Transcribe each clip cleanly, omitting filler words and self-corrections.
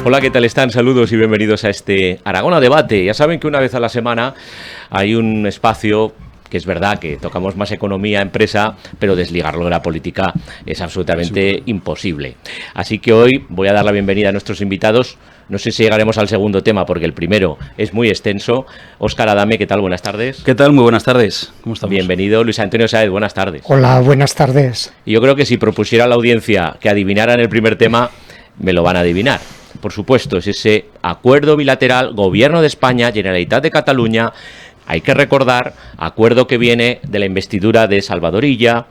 Hola, ¿qué tal están? Saludos y bienvenidos a este Aragón a Debate. Ya saben que una vez a la semana hay un espacio que es verdad que tocamos más economía, empresa, pero desligarlo de la política es absolutamente imposible. Así que hoy voy a dar la bienvenida a nuestros invitados. No sé si llegaremos al segundo tema porque el primero es muy extenso. Óscar Adame, ¿qué tal? Buenas tardes. ¿Qué tal? Muy buenas tardes. ¿Cómo estamos? Bienvenido. Luis Antonio Sáez, buenas tardes. Hola, buenas tardes. Y yo creo que si propusiera a la audiencia que adivinaran el primer tema, me lo van a adivinar. Por supuesto, es ese acuerdo bilateral Gobierno de España, Generalitat de Cataluña. Hay que recordar, acuerdo que viene de la investidura de Salvador Illa,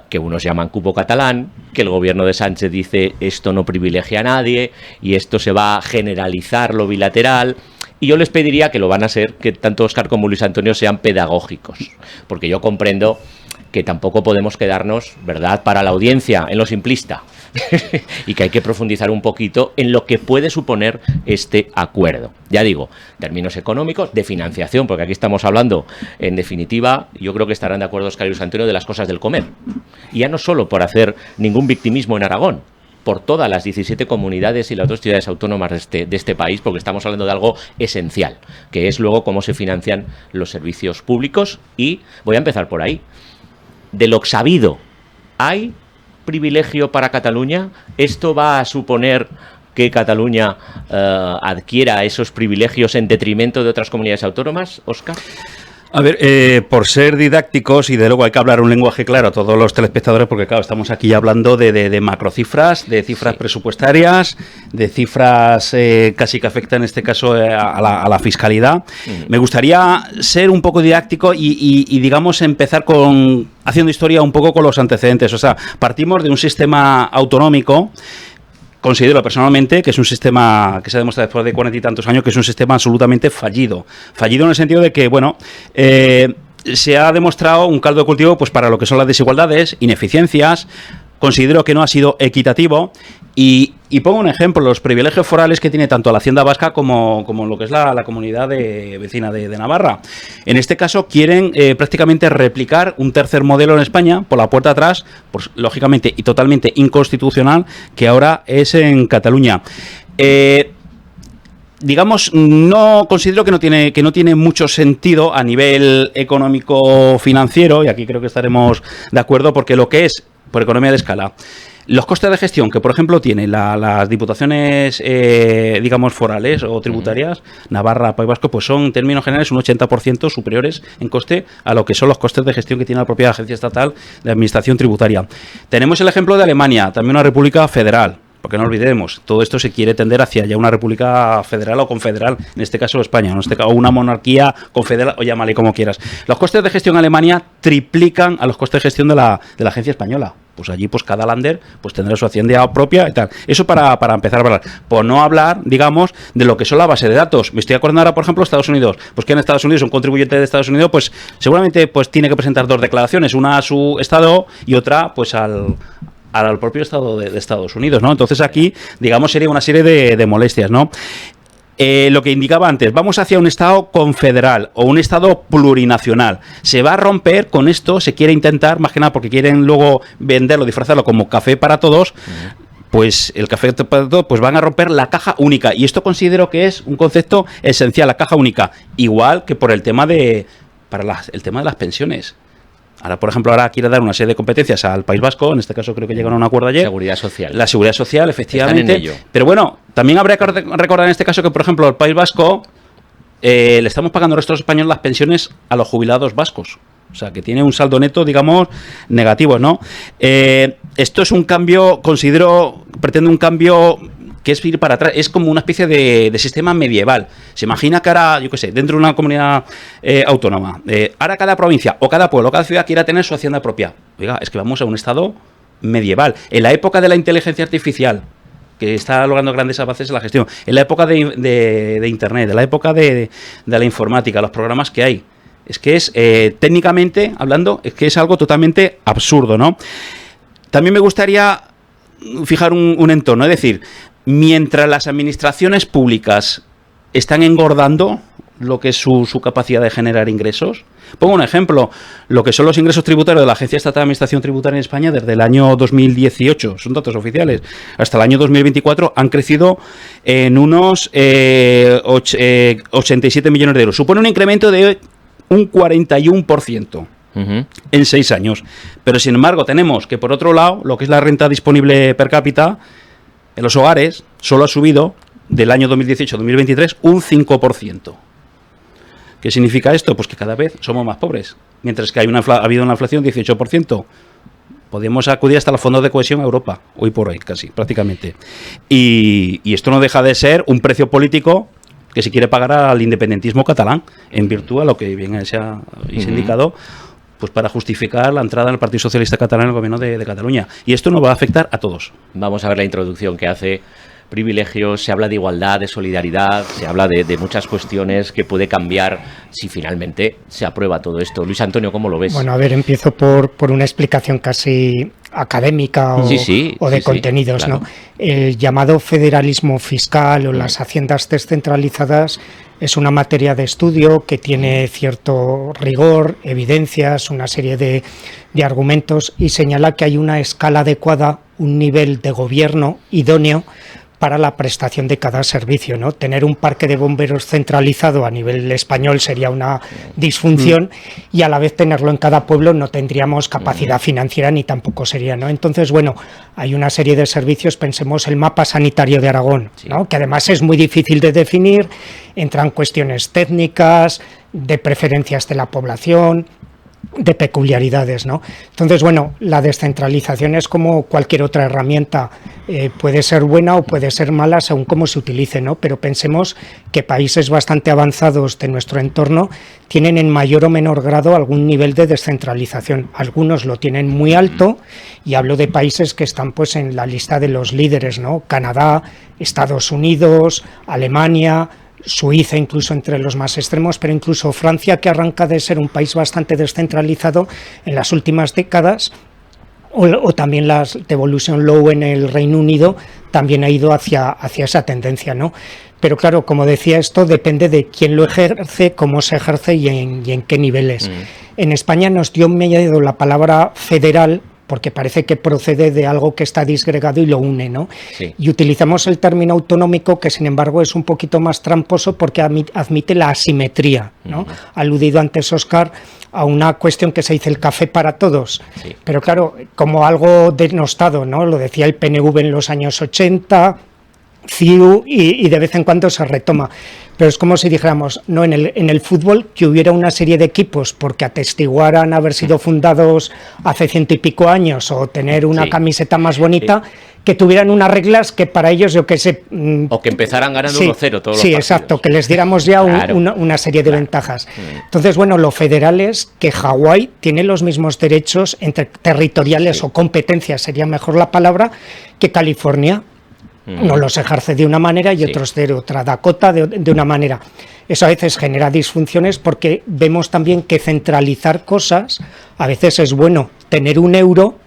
que unos llaman cupo catalán, que el gobierno de Sánchez dice esto no privilegia a nadie y esto se va a generalizar lo bilateral. Y yo les pediría que lo van a ser, que tanto Óscar como Luis Antonio sean pedagógicos, porque yo comprendo que tampoco podemos quedarnos, ¿verdad?, para la audiencia en lo simplista y que hay que profundizar un poquito en lo que puede suponer este acuerdo. Ya digo, términos económicos, de financiación, porque aquí estamos hablando, en definitiva, yo creo que estarán de acuerdo Óscar y Luis Antonio, de las cosas del comer. Y ya no solo por hacer ningún victimismo en Aragón, por todas las 17 comunidades y las 2 ciudades autónomas de este país, porque estamos hablando de algo esencial, que es luego cómo se financian los servicios públicos. Y voy a empezar por ahí. De lo sabido, ¿hay privilegio para Cataluña? ¿Esto va a suponer que Cataluña adquiera esos privilegios en detrimento de otras comunidades autónomas, Óscar? A ver, por ser didácticos, y de luego hay que hablar un lenguaje claro a todos los telespectadores, porque claro, estamos aquí hablando de macrocifras, de cifras presupuestarias, de cifras casi que afectan en este caso a la fiscalidad. Me gustaría ser un poco didáctico y digamos empezar haciendo historia un poco con los antecedentes. O sea, partimos de un sistema autonómico. Considero personalmente que es un sistema que se ha demostrado después de 40 y tantos años que es un sistema absolutamente fallido. Fallido en el sentido de que, bueno, se ha demostrado un caldo de cultivo pues para lo que son las desigualdades, ineficiencias. Considero que no ha sido equitativo y pongo un ejemplo, los privilegios forales que tiene tanto la Hacienda Vasca como lo que es la comunidad vecina de Navarra. En este caso quieren prácticamente replicar un tercer modelo en España por la puerta atrás, pues, lógicamente y totalmente inconstitucional, que ahora es en Cataluña. Digamos, no considero que no tiene mucho sentido a nivel económico-financiero, y aquí creo que estaremos de acuerdo, porque lo que es por economía de escala, los costes de gestión que, por ejemplo, tienen las diputaciones, digamos, forales o tributarias, Navarra, País Vasco, pues son, en términos generales, un 80% superiores en coste a lo que son los costes de gestión que tiene la propia Agencia Estatal de Administración Tributaria. Tenemos el ejemplo de Alemania, también una república federal. Porque no olvidemos, todo esto se quiere tender hacia ya una república federal o confederal, en este caso España, o una monarquía confederal, o llámale como quieras. Los costes de gestión en Alemania triplican a los costes de gestión de la agencia española. Pues allí, pues cada lander pues tendrá su hacienda propia y tal. Eso para empezar a hablar. Por no hablar, digamos, de lo que son la base de datos. Me estoy acordando ahora, por ejemplo, Estados Unidos. Pues que en Estados Unidos un contribuyente de Estados Unidos, pues seguramente pues tiene que presentar 2 declaraciones, una a su estado y otra pues al propio Estado de Estados Unidos, ¿no? Entonces aquí, digamos, sería una serie de molestias, ¿no? Lo que indicaba antes, vamos hacia un Estado confederal o un Estado plurinacional. Se va a romper con esto, se quiere intentar, más que nada porque quieren luego venderlo, disfrazarlo como café para todos. Pues el café para todos, pues van a romper la caja única. Y esto considero que es un concepto esencial, la caja única. Igual que por el tema el tema de las pensiones. Ahora, por ejemplo, quiere dar una serie de competencias al País Vasco, en este caso creo que llegaron a un acuerdo ayer. Seguridad social. La seguridad social, efectivamente. Están en ello. Pero bueno, también habría que recordar en este caso que, por ejemplo, el País Vasco le estamos pagando al resto de los españoles las pensiones a los jubilados vascos. O sea, que tiene un saldo neto, digamos, negativo, ¿no? Esto es un cambio, pretende un cambio que es ir para atrás, es como una especie de sistema medieval. Se imagina que ahora, yo qué sé, dentro de una comunidad autónoma, ahora cada provincia o cada pueblo, cada ciudad quiera tener su hacienda propia. Oiga, es que vamos a un estado medieval. En la época de la inteligencia artificial, que está logrando grandes avances en la gestión, en la época de Internet, en la época de la informática, los programas que hay, es que es, técnicamente hablando, es que es algo totalmente absurdo, ¿no? También me gustaría fijar un entorno, es decir, mientras las administraciones públicas están engordando, lo que es su capacidad de generar ingresos. Pongo un ejemplo, lo que son los ingresos tributarios de la Agencia Estatal de Administración Tributaria en España desde el año 2018, son datos oficiales, hasta el año 2024 han crecido en unos 87 millones de euros. Supone un incremento de un 41%. En 6 años. Pero sin embargo tenemos que por otro lado lo que es la renta disponible per cápita en los hogares solo ha subido del año 2018 a 2023 un 5%. ¿Qué significa esto? Pues que cada vez somos más pobres, mientras que ha habido una inflación del 18%. Podemos acudir hasta los fondos de cohesión a Europa, hoy por hoy casi, prácticamente. Y esto no deja de ser un precio político que se quiere pagar al independentismo catalán, en virtud a lo que bien se ha indicado, pues para justificar la entrada del Partido Socialista Catalán en el gobierno de Cataluña. Y esto nos va a afectar a todos. Vamos a ver la introducción que hace. Privilegios, se habla de igualdad, de solidaridad, se habla de muchas cuestiones que puede cambiar si finalmente se aprueba todo esto. Luis Antonio, ¿cómo lo ves? Bueno, a ver, empiezo por una explicación casi académica o de contenidos, claro. ¿no? El llamado federalismo fiscal o las haciendas descentralizadas es una materia de estudio que tiene cierto rigor, evidencias, una serie de argumentos y señala que hay una escala adecuada, un nivel de gobierno idóneo para la prestación de cada servicio, ¿no? Tener un parque de bomberos centralizado a nivel español sería una disfunción y a la vez tenerlo en cada pueblo no tendríamos capacidad financiera ni tampoco sería, ¿no? Entonces, bueno, hay una serie de servicios, pensemos el mapa sanitario de Aragón, ¿no? Que además es muy difícil de definir, entran cuestiones técnicas, de preferencias de la población, de peculiaridades, ¿no? Entonces, bueno, la descentralización es como cualquier otra herramienta, puede ser buena o puede ser mala según cómo se utilice, ¿no? Pero pensemos que países bastante avanzados de nuestro entorno tienen en mayor o menor grado algún nivel de descentralización. Algunos lo tienen muy alto y hablo de países que están pues en la lista de los líderes, ¿no? Canadá, Estados Unidos, Alemania, Suiza incluso entre los más extremos, pero incluso Francia, que arranca de ser un país bastante descentralizado en las últimas décadas, o también la devolution law en el Reino Unido, también ha ido hacia esa tendencia, ¿no? Pero claro, como decía, esto depende de quién lo ejerce, cómo se ejerce y en qué niveles. En España nos dio miedo la palabra federal, porque parece que procede de algo que está disgregado y lo une, ¿no? Sí. Y utilizamos el término autonómico, que sin embargo es un poquito más tramposo porque admite la asimetría, ¿no? Aludido antes Óscar a una cuestión que se dice el café para todos, pero claro, como algo denostado, ¿no? Lo decía el PNV en los años 80, CIU, y de vez en cuando se retoma. Pero es como si dijéramos, no, en el fútbol que hubiera una serie de equipos porque atestiguaran haber sido fundados hace 100 y pico años o tener una camiseta más bonita, que tuvieran unas reglas que para ellos, yo que sé... o que empezaran ganando 1-0 todos los partidos. Sí, exacto, que les diéramos ya una serie de ventajas. Entonces, bueno, lo federal es que Hawái tiene los mismos derechos territoriales o competencias, sería mejor la palabra, que California. No los ejerce de una manera y otros de otra. Dakota de una manera. Eso a veces genera disfunciones porque vemos también que centralizar cosas a veces es bueno. Tener un euro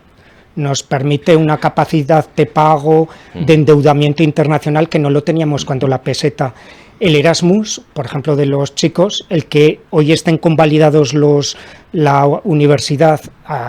nos permite una capacidad de pago, de endeudamiento internacional que no lo teníamos cuando la peseta. El Erasmus, por ejemplo, de los chicos, el que hoy estén convalidados la universidad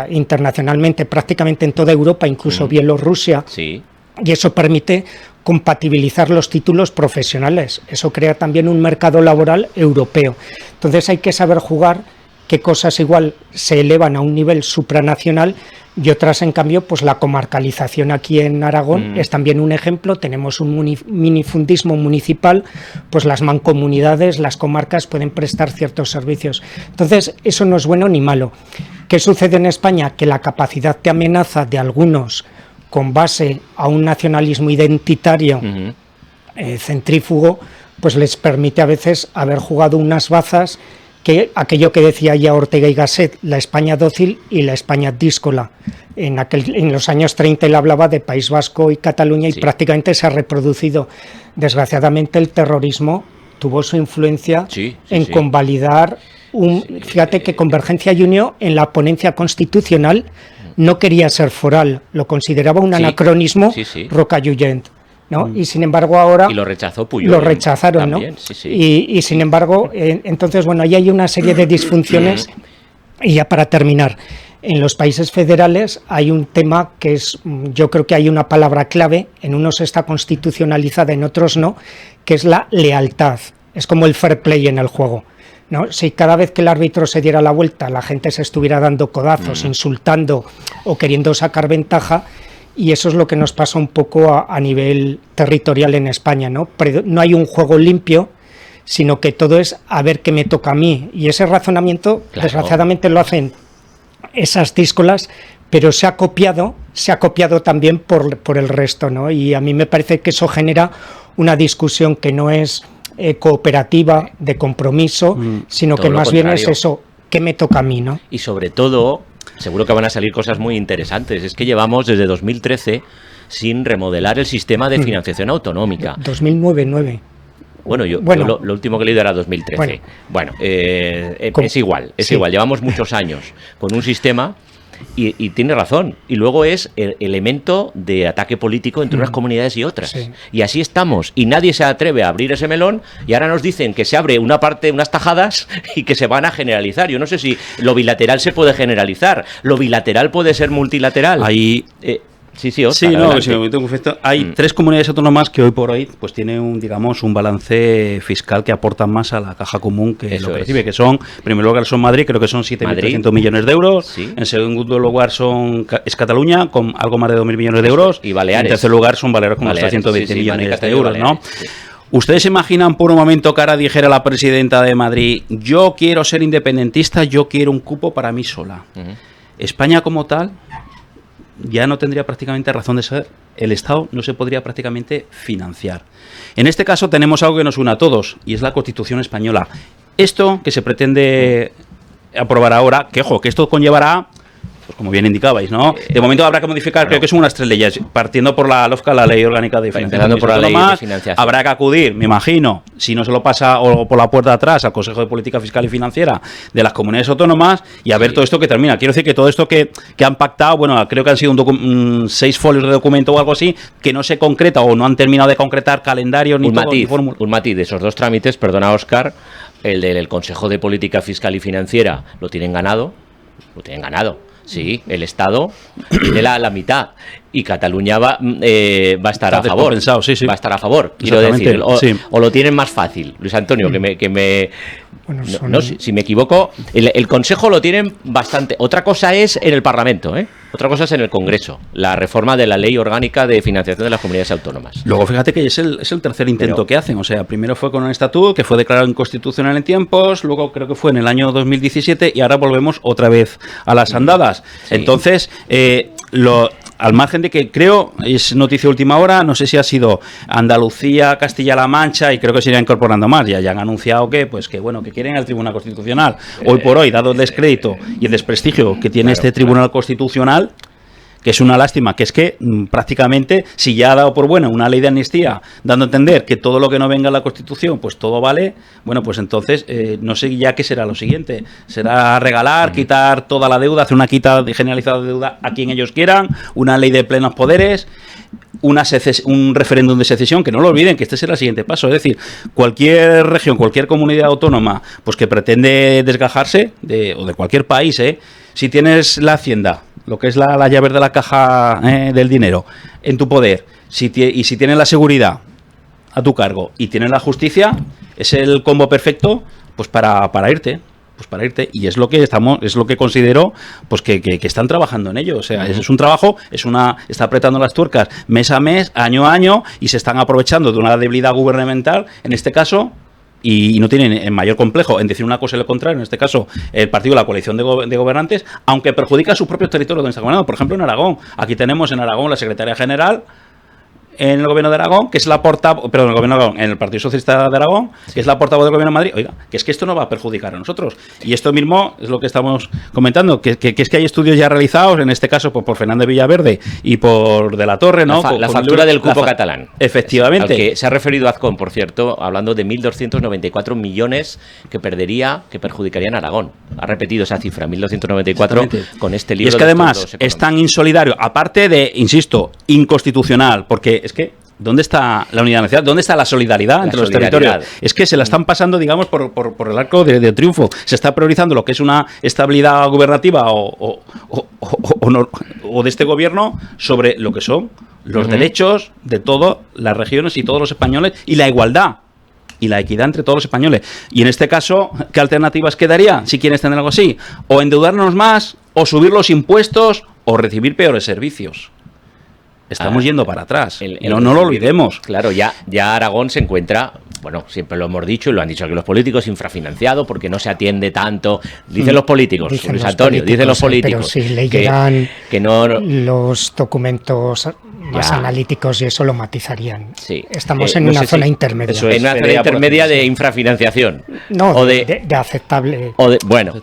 internacionalmente, prácticamente en toda Europa, incluso Bielorrusia. Sí. Y eso permite compatibilizar los títulos profesionales. Eso crea también un mercado laboral europeo. Entonces hay que saber jugar qué cosas igual se elevan a un nivel supranacional y otras, en cambio, pues la comarcalización aquí en Aragón es también un ejemplo. Tenemos un minifundismo municipal, pues las mancomunidades, las comarcas pueden prestar ciertos servicios. Entonces, eso no es bueno ni malo. ¿Qué sucede en España? Que la capacidad de amenaza de algunos con base a un nacionalismo identitario centrífugo, pues les permite a veces haber jugado unas bazas que aquello que decía ya Ortega y Gasset, la España dócil y la España díscola. En los años 30 él hablaba de País Vasco y Cataluña y prácticamente se ha reproducido. Desgraciadamente el terrorismo tuvo su influencia en convalidar fíjate que Convergencia y Unió en la ponencia constitucional no quería ser foral, lo consideraba un anacronismo rocalluyent. ¿no? Y sin embargo ahora... Y lo rechazó Puyol. Lo rechazaron, también, ¿no? Sí. Y sin embargo, entonces, bueno, ahí hay una serie de disfunciones. Y ya para terminar, en los países federales hay un tema que es, yo creo que hay una palabra clave, en unos está constitucionalizada, en otros no, que es la lealtad. Es como el fair play en el juego, ¿no? Si cada vez que el árbitro se diera la vuelta la gente se estuviera dando codazos, insultando o queriendo sacar ventaja, y eso es lo que nos pasa un poco a nivel territorial en España, ¿no? No hay un juego limpio, sino que todo es a ver qué me toca a mí. Y ese razonamiento, claro, desgraciadamente lo hacen esas díscolas, pero se ha copiado también por el resto, ¿no? Y a mí me parece que eso genera una discusión que no es cooperativa, de compromiso, sino que más bien es eso, ¿qué me toca a mí, no? Y sobre todo... Seguro que van a salir cosas muy interesantes. Es que llevamos desde 2013 sin remodelar el sistema de financiación autonómica. 2009. Bueno, yo lo último que he leído era 2013. Bueno, es igual. Llevamos muchos años con un sistema y tiene razón. Y luego es el elemento de ataque político entre unas comunidades y otras. Sí. Y así estamos. Y nadie se atreve a abrir ese melón y ahora nos dicen que se abre una parte, unas tajadas y que se van a generalizar. Yo no sé si lo bilateral se puede generalizar. Lo bilateral puede ser multilateral. Ahí... Sí, Oscar, hay 3 comunidades autónomas que hoy por hoy pues tienen un balance fiscal que aportan más a la caja común que lo que recibe, que son, en primer lugar son Madrid, creo que son 7.300 millones de euros, sí. En segundo lugar es Cataluña, con algo más de 2.000 millones de euros, y Baleares. En tercer lugar son Baleares con unos 320 millones de euros, ¿no? Sí. ¿Ustedes se imaginan por un momento que ahora dijera la presidenta de Madrid, yo quiero ser independentista, yo quiero un cupo para mí sola? España como tal ya no tendría prácticamente razón de ser, el Estado no se podría prácticamente financiar. En este caso tenemos algo que nos une a todos, y es la Constitución española. Esto que se pretende aprobar ahora, que ojo, que esto conllevará, pues como bien indicabais, ¿no? De momento habrá que modificar, creo que son unas 3 leyes, partiendo por la LOFCA, la Ley Orgánica de Financiación. Por la ley de financiación. Habrá que acudir, me imagino, si no se lo pasa o por la puerta de atrás al Consejo de Política Fiscal y Financiera de las comunidades autónomas y a ver todo esto que termina. Quiero decir que todo esto que han pactado, bueno, creo que han sido 6 folios de documento o algo así, que no se concreta o no han terminado de concretar calendarios ni fórmula. Un matiz de esos 2 trámites, perdona Óscar, el del Consejo de Política Fiscal y Financiera lo tienen ganado. Sí, el Estado tiene la mitad y Cataluña va a estar a favor. Sí. Va a estar a favor, quiero decir. O lo tienen más fácil, Luis Antonio, bueno, no, si me equivoco, el Consejo lo tienen bastante. Otra cosa es en el Parlamento, Otra cosa es en el Congreso, la reforma de la Ley Orgánica de Financiación de las Comunidades Autónomas. Luego fíjate que es el tercer intento que hacen, o sea, primero fue con un estatuto que fue declarado inconstitucional en tiempos, luego creo que fue en el año 2017 y ahora volvemos otra vez a las andadas. Sí. Entonces, al margen de que creo, es noticia de última hora, no sé si ha sido Andalucía, Castilla-La Mancha y creo que se irá incorporando más, ya han anunciado que quieren el Tribunal Constitucional. Hoy por hoy, dado el descrédito y el desprestigio que tiene este Tribunal Constitucional, que es una lástima, que es que prácticamente, si ya ha dado por buena una ley de amnistía, dando a entender que todo lo que no venga en la Constitución, pues todo vale, bueno, pues entonces no sé ya qué será lo siguiente. Será regalar, quitar toda la deuda, hacer una quita generalizada de deuda a quien ellos quieran, una ley de plenos poderes, un referéndum de secesión, que no lo olviden, que este será el siguiente paso. Es decir, cualquier región, cualquier comunidad autónoma, pues que pretende desgajarse, o de cualquier país, si tienes la Hacienda, lo que es la llave de la caja del dinero en tu poder, y si tienes la seguridad a tu cargo y tienes la justicia, es el combo perfecto pues para irte. Y es lo que considero pues que están trabajando en ello. O sea, es un trabajo, está apretando las tuercas mes a mes, año a año, y se están aprovechando de una debilidad gubernamental, en este caso, y no tienen el mayor complejo en decir una cosa y lo contrario, en este caso el partido, la coalición de gobernantes, aunque perjudica a sus propios territorios donde está gobernando. Por ejemplo, en Aragón, aquí tenemos en Aragón la secretaria general en el gobierno de Aragón, que es la portavoz, en el Partido Socialista de Aragón, que es la portavoz del gobierno de Madrid. Oiga, que es que esto no va a perjudicar a nosotros. Y esto mismo es lo que estamos comentando, que es que hay estudios ya realizados, en este caso por Fernández Villaverde y por De la Torre, ¿no? La factura del cupo catalán. Efectivamente. Al que se ha referido Azcón, por cierto, hablando de 1.294 millones que perjudicarían a Aragón. Ha repetido esa cifra, 1.294, con este libro. Y es que además es tan insolidario, aparte de, insisto, inconstitucional, porque es que ¿Dónde está la unidad nacional? ¿Dónde está la solidaridad entre los territorios? Es que se la están pasando, digamos, por el arco de triunfo. Se está priorizando lo que es una estabilidad gubernativa o de este gobierno sobre lo que son los derechos de todas las regiones y todos los españoles y la igualdad y la equidad entre todos los españoles. Y en este caso, ¿qué alternativas quedaría si quieres tener algo así? O endeudarnos más, o subir los impuestos, o recibir peores servicios. Estamos yendo para atrás. No lo olvidemos. Claro, ya Aragón se encuentra, bueno, siempre lo hemos dicho y lo han dicho aquí los políticos, infrafinanciado porque no se atiende tanto. Dicen los políticos, Luis Antonio, dicen los políticos. Pero si leyeran que no, los documentos más analíticos y eso lo matizarían. Sí. Estamos en una zona intermedia. En una zona intermedia de infrafinanciación. No, o de aceptable. Bueno.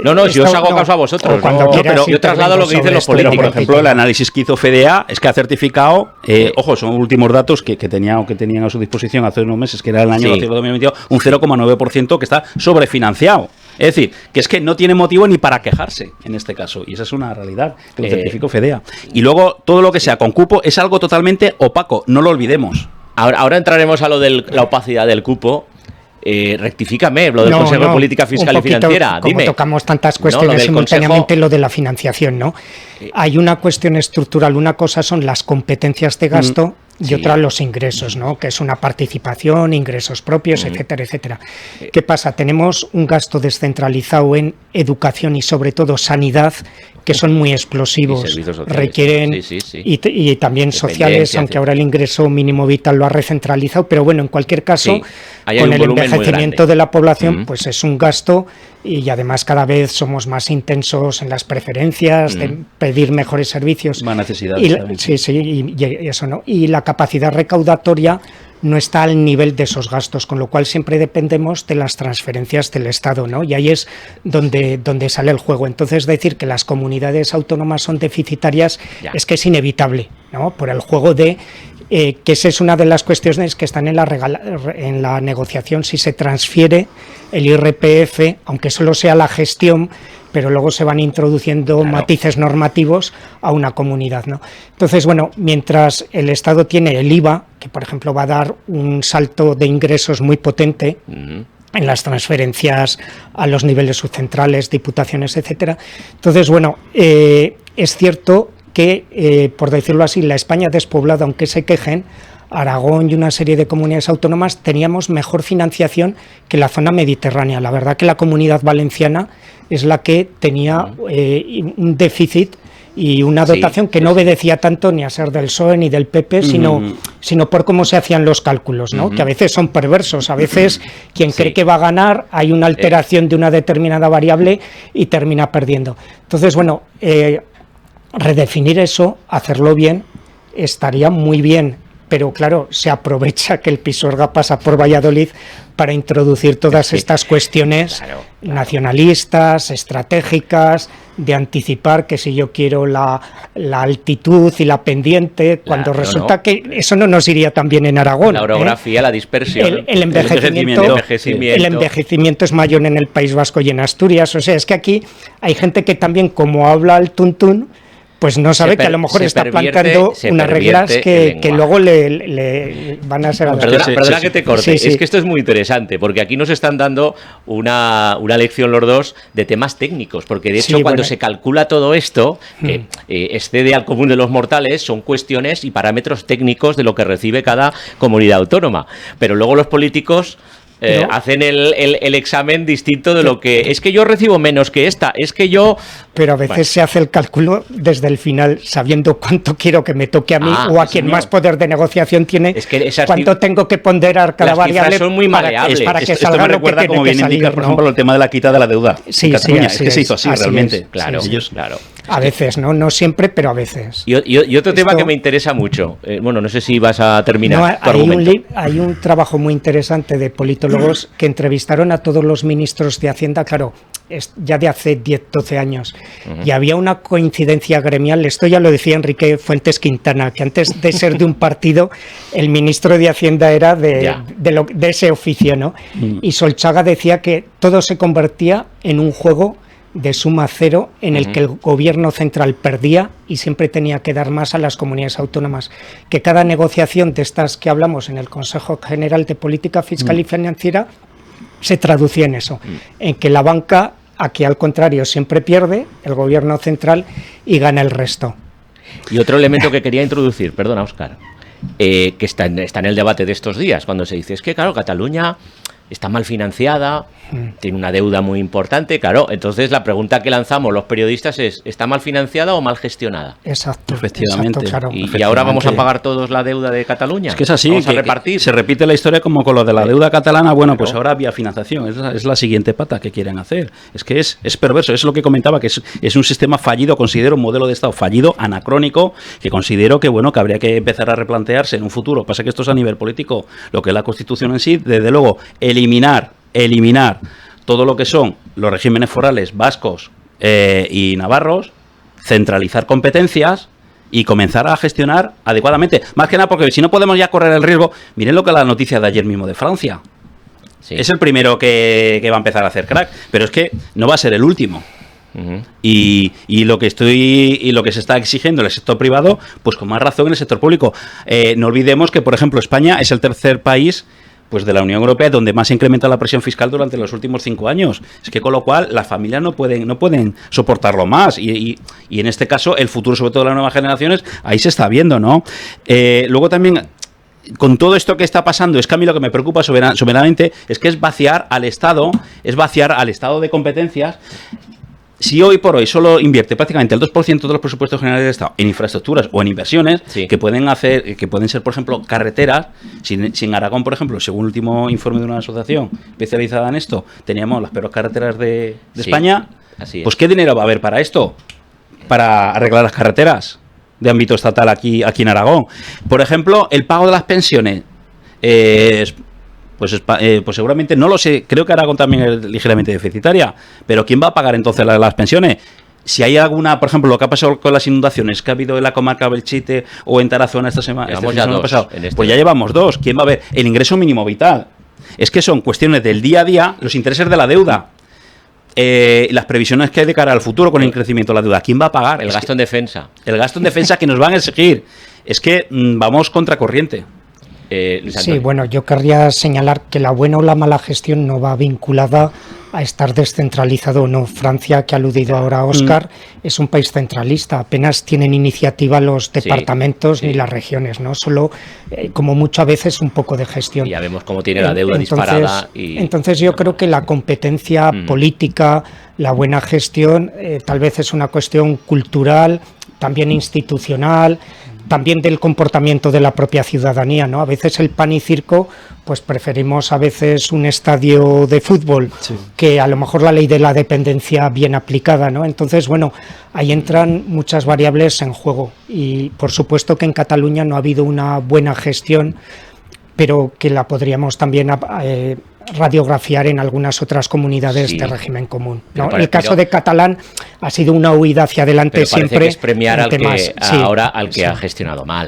No, si os hago caso a vosotros. Pero yo traslado lo que dicen los políticos. Por ejemplo, el análisis que hizo FDA es que ha certificado, ojo, son últimos datos que tenían a su disposición hace unos meses, que era el año 2022, un 0,9% que está sobrefinanciado. Es decir, que es que no tiene motivo ni para quejarse en este caso. Y esa es una realidad que lo certificó FDA. Y luego, todo lo que sea con cupo es algo totalmente opaco, no lo olvidemos. Ahora entraremos a lo de la opacidad del cupo. Rectifícame, lo del Consejo de Política Fiscal y Financiera. Como tocamos tantas cuestiones simultáneamente, lo de la financiación, ¿no? Hay una cuestión estructural. Una cosa son las competencias de gasto y otra los ingresos, ¿no? Que es una participación, ingresos propios, etcétera, etcétera. ¿Qué pasa? Tenemos un gasto descentralizado en educación y sobre todo sanidad, que son muy explosivos, requieren y también sociales, aunque ahora el ingreso mínimo vital lo ha recentralizado, pero bueno, en cualquier caso, con el envejecimiento de la población, pues es un gasto y además cada vez somos más intensos en las preferencias, de pedir mejores servicios. Más necesidades. Y eso, ¿no? Y la capacidad recaudatoria no está al nivel de esos gastos, con lo cual siempre dependemos de las transferencias del Estado, ¿no? Y ahí es donde sale el juego. Entonces, decir que las comunidades autónomas son deficitarias es que es inevitable, ¿no? Por el juego de que esa es una de las cuestiones que están en la negociación, si se transfiere el IRPF, aunque solo sea la gestión, pero luego se van introduciendo matices normativos a una comunidad, ¿no? Entonces, bueno, mientras el Estado tiene el IVA, que por ejemplo va a dar un salto de ingresos muy potente en las transferencias a los niveles subcentrales, diputaciones, etcétera. Entonces, bueno, es cierto que, por decirlo así, la España despoblada, aunque se quejen, Aragón y una serie de comunidades autónomas teníamos mejor financiación que la zona mediterránea. La verdad que la Comunidad Valenciana es la que tenía un déficit y una dotación que no obedecía tanto ni a ser del PSOE ni del PP, sino por cómo se hacían los cálculos, ¿no? Que a veces son perversos, a veces quien cree que va a ganar, hay una alteración de una determinada variable y termina perdiendo. Entonces, bueno, redefinir eso, hacerlo bien, estaría muy bien. Pero claro, se aprovecha que el Pisuerga pasa por Valladolid para introducir todas estas cuestiones nacionalistas, estratégicas, de anticipar que si yo quiero la altitud y la pendiente, cuando resulta que eso no nos iría tan bien en Aragón. La orografía, la dispersión, el envejecimiento es mayor en el País Vasco y en Asturias. O sea, es que aquí hay gente que también, como habla el tuntún, pues no sabe que a lo mejor está plantando unas reglas que luego le van a ser... Perdona que te corte, es que esto es muy interesante, porque aquí nos están dando una lección los dos de temas técnicos, porque de hecho cuando se calcula todo esto, que excede al común de los mortales, son cuestiones y parámetros técnicos de lo que recibe cada comunidad autónoma, pero luego los políticos... hacen el examen distinto de lo que... Es que yo recibo menos que esta, es que yo... Pero a veces se hace el cálculo desde el final, sabiendo cuánto quiero que me toque a mí o a quien más poder de negociación tiene, cuánto tengo que ponderar cada variable son muy maleables. para que esto salga me recuerda, como bien indica, por ejemplo, el tema de la quita de la deuda. Sí, es que se hizo así realmente. Claro. A veces, no siempre, pero a veces. Y otro tema que me interesa mucho, bueno, no sé si vas a terminar tu argumento. Hay un trabajo muy interesante de politólogos que entrevistaron a todos los ministros de Hacienda, claro, ya de hace 10-12 años, y había una coincidencia gremial. Esto ya lo decía Enrique Fuentes Quintana, que antes de ser de un partido, el ministro de Hacienda era de ese oficio, ¿no? Y Solchaga decía que todo se convertía en un juego de suma cero en el que el gobierno central perdía y siempre tenía que dar más a las comunidades autónomas. Que cada negociación de estas que hablamos en el Consejo General de Política Fiscal y Financiera se traducía en eso, en que la banca, aquí al contrario, siempre pierde, el gobierno central, y gana el resto. Y otro elemento que quería introducir, perdona, Óscar, que está en el debate de estos días, cuando se dice, es que claro, Cataluña está mal financiada, tiene una deuda muy importante, claro, entonces la pregunta que lanzamos los periodistas es, ¿está mal financiada o mal gestionada? Exacto, efectivamente. Exacto, claro. Y ahora vamos a pagar todos la deuda de Cataluña. Es que es así, vamos a repartir. Se repite la historia como con lo de la deuda catalana, bueno, pues ahora vía financiación, es la siguiente pata que quieren hacer. Es que es perverso, es lo que comentaba, que es un sistema fallido, considero un modelo de Estado fallido, anacrónico, que considero que, bueno, que habría que empezar a replantearse en un futuro. Pasa que esto es a nivel político, lo que es la Constitución en sí, desde luego, eliminar todo lo que son los regímenes forales vascos y navarros, centralizar competencias y comenzar a gestionar adecuadamente. Más que nada porque si no podemos ya correr el riesgo, miren lo que es la noticia de ayer mismo de Francia. Sí. Es el primero que va a empezar a hacer crack, pero es que no va a ser el último. Y lo que se está exigiendo en el sector privado, pues con más razón en el sector público. No olvidemos que, por ejemplo, España es el tercer país pues de la Unión Europea donde más se incrementa la presión fiscal durante los últimos 5 años. Es que con lo cual las familias no pueden soportarlo más y en este caso el futuro, sobre todo de las nuevas generaciones, ahí se está viendo, ¿no? Luego también, con todo esto que está pasando, es que a mí lo que me preocupa soberanamente es que es vaciar al Estado de competencias. Si hoy por hoy solo invierte prácticamente el 2% de los presupuestos generales del Estado en infraestructuras o en inversiones, que pueden ser, por ejemplo, carreteras, si en Aragón, por ejemplo, según el último informe de una asociación especializada en esto, teníamos las peores carreteras de España, pues ¿qué dinero va a haber para esto? Para arreglar las carreteras de ámbito estatal aquí en Aragón. Por ejemplo, el pago de las pensiones. Pues seguramente, no lo sé, creo que Aragón también es ligeramente deficitaria, pero ¿quién va a pagar entonces las pensiones? Si hay alguna, por ejemplo, lo que ha pasado con las inundaciones que ha habido en la comarca Belchite o en Tarazona esta semana pasada, pues ya llevamos 2. ¿Quién va a ver? El ingreso mínimo vital. Es que son cuestiones del día a día, los intereses de la deuda, las previsiones que hay de cara al futuro con el crecimiento de la deuda. ¿Quién va a pagar? El gasto en defensa. El gasto en defensa que nos van a exigir. Es que vamos contracorriente. Sí, bueno, yo querría señalar que la buena o la mala gestión no va vinculada a estar descentralizado o no. Francia, que ha aludido ahora a Óscar, es un país centralista. Apenas tienen iniciativa los departamentos ni las regiones, ¿no? Solo, como muchas veces, un poco de gestión. Y ya vemos cómo tiene la deuda disparada. Entonces yo creo que la competencia política, la buena gestión, tal vez es una cuestión cultural, también institucional, también del comportamiento de la propia ciudadanía, ¿no? A veces el pan y circo, pues preferimos a veces un estadio de fútbol que a lo mejor la ley de la dependencia bien aplicada, ¿no? Entonces, bueno, ahí entran muchas variables en juego y por supuesto que en Cataluña no ha habido una buena gestión, pero que la podríamos también radiografiar en algunas otras comunidades de régimen común, ¿no? El caso de Catalán ha sido una huida hacia adelante siempre. Que es premiar al que ha gestionado mal.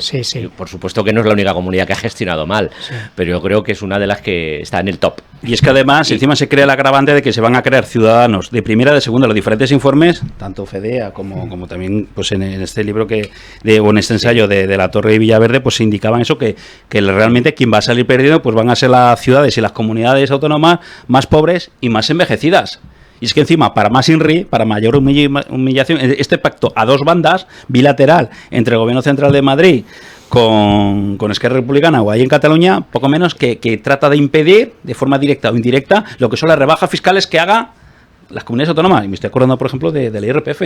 Por supuesto que no es la única comunidad que ha gestionado mal, pero yo creo que es una de las que está en el top. Y es que además encima se crea el agravante de que se van a crear ciudadanos de primera, de segunda. Los diferentes informes, tanto FEDEA como también pues en este libro o en este ensayo de la Torre de Villaverde, pues se indicaban eso, que realmente quien va a salir perdiendo pues van a ser las ciudades y las comunidades autónomas más pobres y más envejecidas. Y es que encima, para más INRI, para mayor humillación, este pacto a dos bandas, bilateral, entre el Gobierno Central de Madrid con Esquerra Republicana o ahí en Cataluña, poco menos que trata de impedir, de forma directa o indirecta, lo que son las rebajas fiscales que haga las comunidades autónomas. Y me estoy acordando, por ejemplo, del IRPF.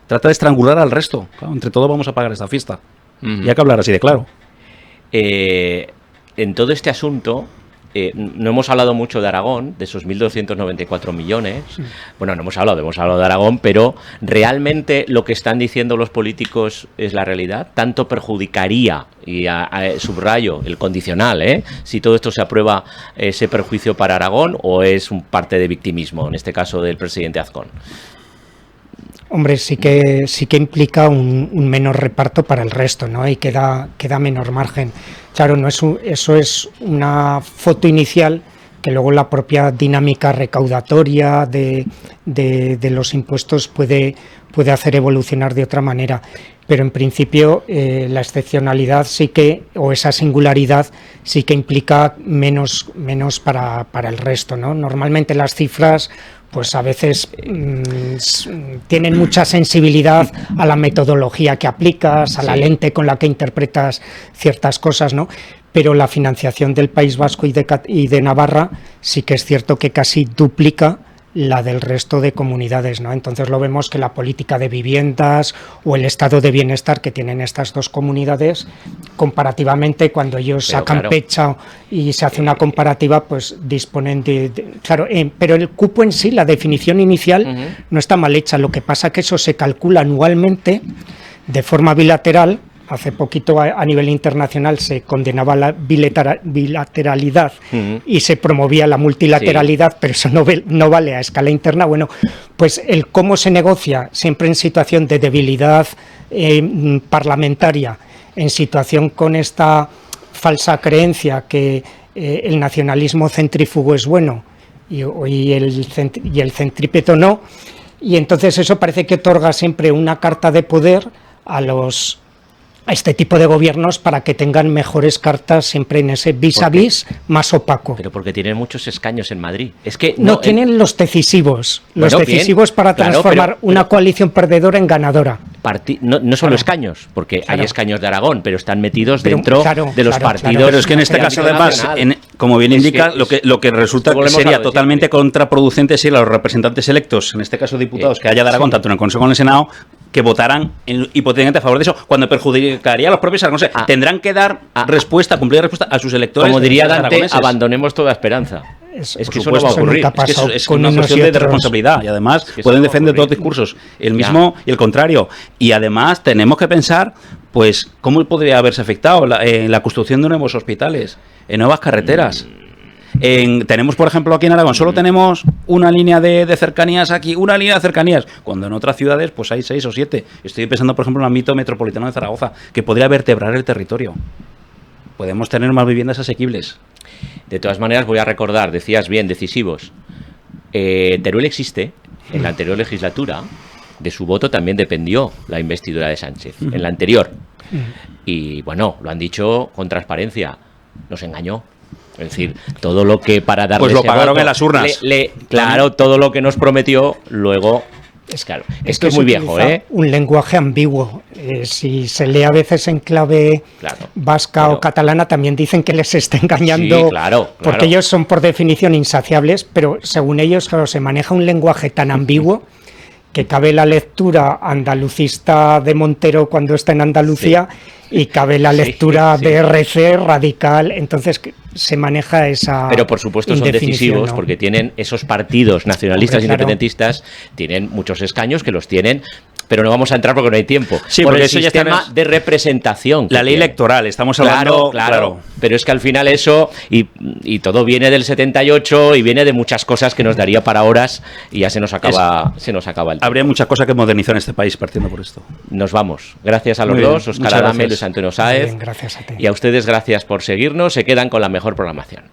Trata de estrangular al resto. Claro, entre todos vamos a pagar esta fiesta. Y hay que hablar así de claro. En todo este asunto, no hemos hablado mucho de Aragón, de esos 1.294 millones. Bueno, hemos hablado de Aragón, pero ¿realmente lo que están diciendo los políticos es la realidad? ¿Tanto perjudicaría, y subrayo el condicional, si todo esto se aprueba, ese perjuicio para Aragón, o es un parte de victimismo, en este caso del presidente Azcón? Hombre, sí que implica un menor reparto para el resto, ¿no? Y queda menor margen. Claro, eso es una foto inicial que luego la propia dinámica recaudatoria de los impuestos puede hacer evolucionar de otra manera. Pero en principio la excepcionalidad sí que, o esa singularidad sí que implica menos para el resto, ¿no? Normalmente las cifras pues a veces tienen mucha sensibilidad a la metodología que aplicas, a la lente con la que interpretas ciertas cosas, ¿no? Pero la financiación del País Vasco y de Navarra sí que es cierto que casi duplica la del resto de comunidades, ¿no? Entonces lo vemos que la política de viviendas o el estado de bienestar que tienen estas dos comunidades, comparativamente, cuando ellos sacan pecha y se hace una comparativa, pues disponen claro, pero el cupo en sí, la definición inicial, no está mal hecha. Lo que pasa que eso se calcula anualmente de forma bilateral. Hace poquito a nivel internacional se condenaba la bilateralidad y se promovía la multilateralidad, pero eso no vale a escala interna. Bueno, pues el cómo se negocia siempre en situación de debilidad parlamentaria, en situación con esta falsa creencia que el nacionalismo centrífugo es bueno y el centrípeto no, y entonces eso parece que otorga siempre una carta de poder a este tipo de gobiernos para que tengan mejores cartas siempre en ese vis a vis más opaco. Pero porque tienen muchos escaños en Madrid. Es que no tienen los decisivos. Los decisivos para transformar una coalición perdedora en ganadora. No solo escaños, porque hay escaños de Aragón, pero están metidos dentro de los partidos. Pero es que en este caso, además, como bien indica, lo que resulta que sería totalmente contraproducente si los representantes electos, en este caso diputados, que haya de Aragón, tanto en el Consejo como en el Senado, que votaran hipotéticamente a favor de eso, cuando perjudicaría a los propios aragoneses. Tendrán que dar cumplir respuesta a sus electores. Como diría Dante, abandonemos toda esperanza. Es que eso no va a ocurrir. Es una cuestión de responsabilidad, y además pueden defender todos los discursos, el mismo y el contrario. Y además tenemos que pensar, pues, cómo podría haberse afectado la construcción de nuevos hospitales, en nuevas carreteras. Tenemos, por ejemplo, aquí en Aragón, solo tenemos una línea de cercanías aquí, cuando en otras ciudades pues hay 6 o 7. Estoy pensando, por ejemplo, en el ámbito metropolitano de Zaragoza, que podría vertebrar el territorio. Podemos tener más viviendas asequibles. De todas maneras, voy a recordar, decías bien, decisivos. Teruel existe. En la anterior legislatura, de su voto también dependió la investidura de Sánchez, en la anterior. Y bueno, lo han dicho con transparencia, nos engañó. Es decir, todo lo que para darle pues lo pagaron en las urnas. Claro, todo lo que nos prometió, luego... Claro, esto es muy viejo, ¿eh? Un lenguaje ambiguo. Si se lee a veces en clave vasca o catalana, también dicen que les está engañando. Sí, claro. Porque ellos son por definición insaciables, pero según ellos, claro, se maneja un lenguaje tan ambiguo que cabe la lectura andalucista de Montero cuando está en Andalucía y cabe la lectura BRC radical. Entonces se maneja esa Pero por supuesto son decisivos, ¿no? Porque tienen esos partidos nacionalistas independentistas, tienen muchos escaños que los tienen, pero no vamos a entrar porque no hay tiempo. Sí, por porque el eso sistema ya de representación. La ley electoral, estamos hablando... Claro. Pero es que al final eso, y todo viene del 78 y viene de muchas cosas que nos daría para horas y ya se nos acaba el tiempo. Habría muchas cosas que modernizar en este país partiendo por esto. Nos vamos. Gracias a los dos, Óscar Adame y Luis Antonio Sáez. Gracias a ti. Y a ustedes gracias por seguirnos. Se quedan con la mejor programación.